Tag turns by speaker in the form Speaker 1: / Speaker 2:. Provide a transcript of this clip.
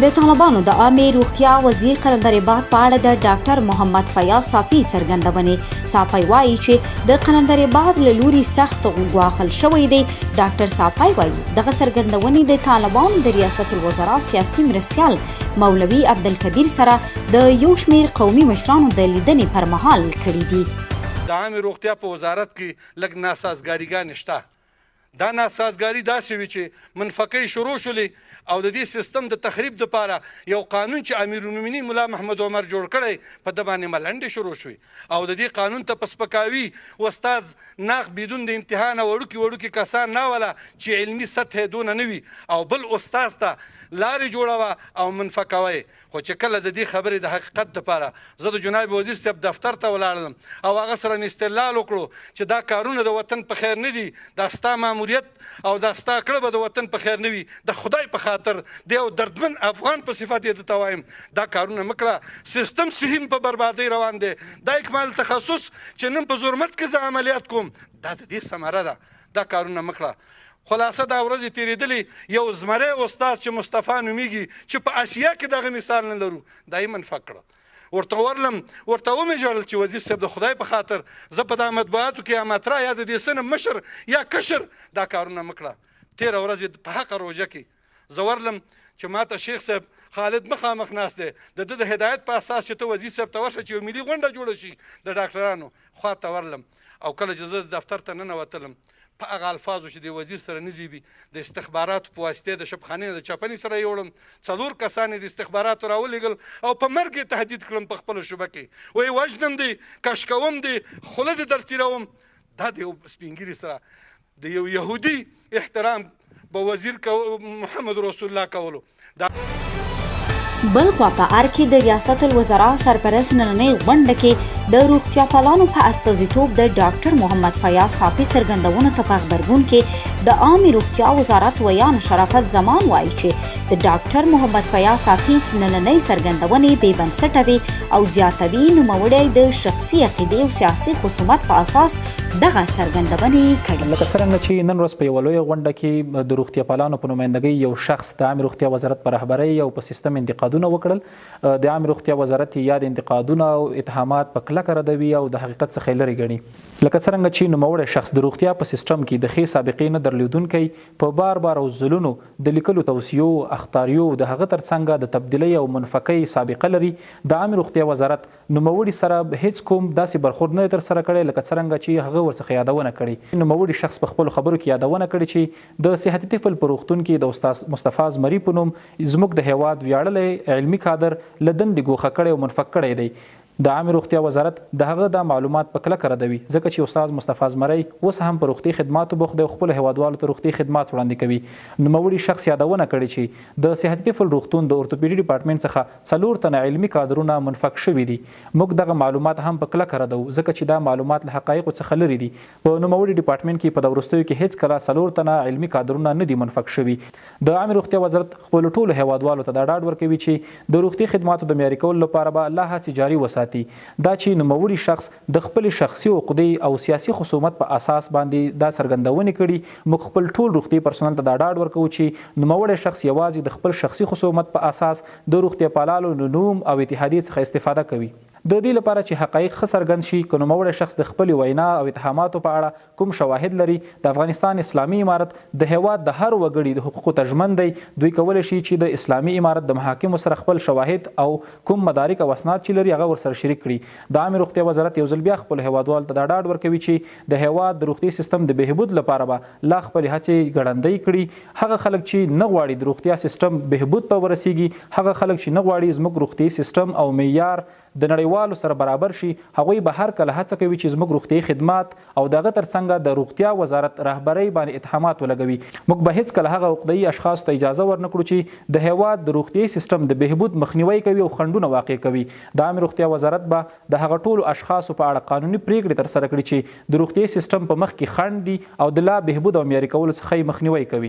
Speaker 1: د طالبانو د عامې روغتیا وزیر قلندر عباد په اړه د ډاکټر محمد فیاض صافي څرګندونې. صافي وایي چې د قلندر عباد له لوري سخت غواخل شوی دی. ډاکټر صافي وایي دغه څرګندونې د طالبانو د ریاست الوزرا سیاسي مرستیال مولوي عبدالکبیر سره د یو شمېر قومي مشرانو د لیدنې پر مهال کړي دي.
Speaker 2: د عامې روغتیا په وزارت کې لږ ناسازګاریګانې شته. دا ناسازګاري داسې وي چې منفقې شروع شولې او د دې سیستم د تخریب دپاره یو قانون چې امیرالمؤمنین ملا محمد عمر جوړ کړی په ده باندې ملنډې شروع شوې او د دې قانون ته په سپکاوي استاد ناق بدون د امتحان وړوکي کسان ناوله چې علمي سطح دونه نه وي او بل استاذ ته لارې جوړوه او منفقوی. خو چې کله د دې خبرې د حقیقت دپاره زه د جناب وزیر صاحب دفتر ته ولاړم او هغه سره مې استدلال وکړو چې دا کارونه د وطن په خیر نه دي، دا ستا ماموریت او دا ستا کړه به د وطن په خیر نه وي، د خدای په خاطر د یو دردمن افغان په صفت یې درته وایم دا کارونه مه کړه. سیستم صحیح په بربادۍ روان دی. دا اکمال تخصص چې نن په زرمت کې زه عملیات کوم دا د دې ثمره ده. دا کارونه مه کړه. خلاصه دا ورځې تېرېدلې یو زمری استاد چې مصطفی نومیږي چې په اسیا کې دغه مثال نه لرو دا یې منفق کړه. ورته ورلم ورته ومې ژړل چې وزیر صاحب د خدای په خاطر زه په دا مطبوعاتو کې یا مطرح یا د دې سنم مشر یا کشر دا کارونه مه کړه. تېره ورځ په حقه روژه کې زه ورلم چې ما ته شیخ صاحب خالد مخامخ ناست دی د ده د هدایت په اساس چې ته وزیر صاحب ته ورشه چې یو ملي غونډه جوړه شي د ډاکټرانو خوا ته ورلم او کله چې زه دفتر ته ننوتلم په هغه الفاظو چې د وزیر سره نه زیبي د استخباراتو په واسطې د شبخانې د چپنې سره یې وړم 4 کسان د استخباراتو راولېږل او په مرګ یې تهدید کړم په خپله شوبه کې وایي وژنم دی کش کوم دی خوله دې درڅیروم. دا د یو سپین ږیري سره د یو یهودي احترام به وزیر محمد رسول الله کولو.
Speaker 1: بل خوا په ار کې د ریاست الوزرا سرپرست نننۍ غونډه کې د روغتیا پالانو په استازیتوب د ډاکټر محمد فیاض صافي څرګندونو ته په غبرګون کې د عامې روغتیا وزارت ویان شرافت زمان وایي چې د ډاکټر محمد فیاض صافي نننۍ څرګندونې بې بنسټه وي او زیاتوي نوموړی د شخصي عقیدې او سیاسي خصومت په اساس دغه څرګندونې کړي.
Speaker 3: لکه څرنګه چې نن ورځ په یوه لویه غونډه کې د روغتیا پالانو په نمایندګۍ یو شخص د عامې روغتیا وزارت په رهبرۍ او په سیستم انتقادونه وکړل. د عامې روغتیا وزارت یا د انتقادونه او اتهامات په کلکه ردوي او د حقیقت څخه لرې ګڼي. لکه څرنګه چې نوموړی شخص د روغتیا په سیستم کې د ښې سابقې نه درلودونکی په بار او ځلونو د لیکلو توصیو اخطاریو د هغه ترڅنګ د تبدیلۍ او منفقۍ سابقه لري. د عامې روغتیا وزارت نوموړي سره هیڅ کوم داسې برخورد نه ترسره کړی لکه څرنګه چې هغه ورڅخه یادونه کړې. نوموړي شخص په خپلو خبرو کې یادونه کړې چې د صحتي طفل په روغتون کې د استاد مصطفی زمري په نوم زموږ د هیواد ویاړلی علمي کادر له دندې ګوښه کړی او منفق کړی دی. د عامې روغتیا وزارت د هغه دا معلومات په کلکه ردوي ځکه چې استاد مصطفی زمری اوس هم په روغتي خدماتو بوخت دی او خپلو هیوادوالو ته روغتي خدمات وړاندې کوي. نوموړي شخص یادونه کړې چې د صحتي طفل روغتون د اورتوپیډي ډپارټمنټ څخه 4 تنه علمي کادرونه منفق شوي دي. موږ دغه معلومات هم په کلکه ردو ځکه چې دا معلومات له حقایقو څخه لرې دي. په نوموړي ډپارټمنټ کې په د وروستیو کې هیڅ کله 4 تنه علمي کادرونه نه دي منفق شوي. د عامې روغتیا وزارت خپلو ټولو هیوادوالو ته دا ډاډ ورکوي چې د روغتي خدماتو د معیاري کولو لپاره به لا هڅې جاري وساتي. دا چې نوموړي شخص د خپلې شخصي عقدې او سیاسي خصومت په اساس باندې دا څرګندونې کړي. موږ خپل ټول روغتي پرسونل ته دا ډاډ ورکوو چې نوموړی شخص یوازې د خپل شخصي خصومت په اساس د روغتیا پالانو نوم او اتحادیې څخه استفاده کوي. د دې لپاره چې حقایق ښه څرګند شي که نوموړی شخص د خپلې وینا او اتهاماتو په اړه کوم شواهد لري د افغانستان اسلامي امارت د هیواد د هر وګړي د حقوقو ته ژمن دی. دوی کولی شي چې د اسلامي امارت د محاکمو سره خپل شواهد او کوم مدارک او اسناد چې لري هغه ورسره شریک کړي. د عامې روغتیا وزارت یو ځل بیا خپلو هیوادوالو ته دا ډاډ ورکوي چې د هیواد د روغتي سیستم د بهبود لپاره به لا خپلې هڅې ګړندۍ کړي. هغه خلک چې نه غواړي د روغتیا سیستم بهبود ته ورسیږي، هغه خلک چې نه غواړي زموږ روغتي سیستم او معیار د نړیوالو سره برابر شي، هغوی به هر کله هڅه کوي چې زموږ روغتیايي خدمات او دغه ترڅنګ د روغتیا وزارت رهبرۍ باندې اتهامات ولګوي. موږ به هیڅکله هغه عقده‌يي اشخاصو ته اجازه ورنکړو چې د هیواد د روغتیايي سیستم د بهبود مخنیوي کوي او خنډونه واقع کوي. د عامې روغتیا وزارت به د هغه ټولو اشخاصو په اړه قانوني پریکړې ترسره کړي چې د روغتیايي سیستم په مخ کې خنډ دي او د لا بهبود او معیاري کولو څخه یې مخنیوی کوي.